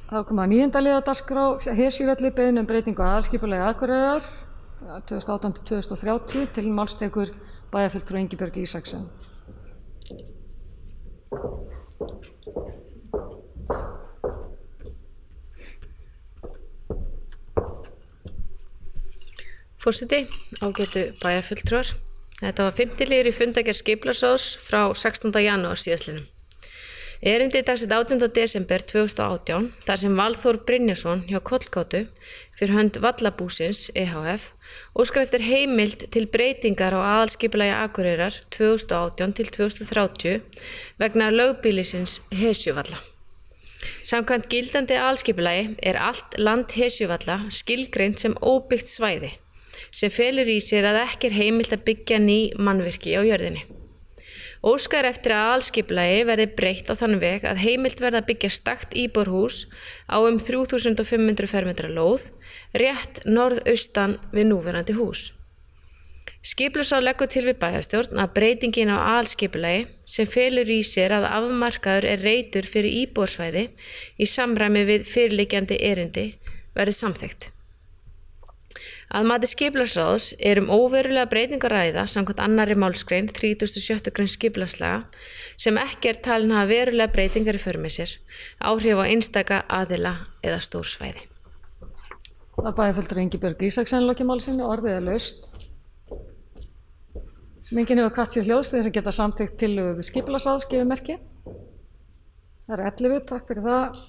Þá koma 9. liða dagskrá Hesjuvelli beiðni breytingu á aðalskipulagi Akureyrar 2018-2030 til máls tekur bæjarfulltrúi Ingibjörg Isaksen. Forseti, ágætu bæjarfulltrúar. Þetta var 5. liður í fundargerð skipulagsráðs frá 16. janúar síðastliðnum. Erindi dagsett 18. desember 2018 þar sem Valþór Brynjarsson hjá Kollgátu fyrir hönd Vallabúsins EHF óskar eftir heimild til breytingar á aðalskipulagi Akureyrar 2018-2030 vegna lögbýlisins Hesjuvalla. Samkvæmt gildandi aðalskipulagi er allt land Hesjuvalla skilgreint sem óbyggt svæði sem felur í sér að ekki er heimilt að byggja ný mannvirki á jörðinni. Óskar eftir að aðalskipulagi verði breytt á þann veg að heimilt verði að byggja stakt íbúðarhús á 3500 fermetra lóð, rétt norðaustan við núverandi hús. Skipulagsráð leggur til við bæjarstjórn að breytingin á aðalskipulagi sem felur í sér að afmarkaður er reitur fyrir íbúðarsvæði í samræmi við fyrirliggjandi erindi verði samþykkt. Að mati skipulagsráðs óverulega breytingar að ræða samkvæmt 2. málsgrein 36. grein skipulagslaga sem ekki er talin hafa verulega breytingar í för með sér, áhrif á einstaka aðila eða stór svæði. Það bæjarfulltrúi Ingibjörg Isaksen lokið máli sínu, orðið laust. Sem enginn hefur kvatt sér hljóðs til þess að geta samþykkt tillögu við skipulagsráðs gefið merki. Það 11, takk fyrir það.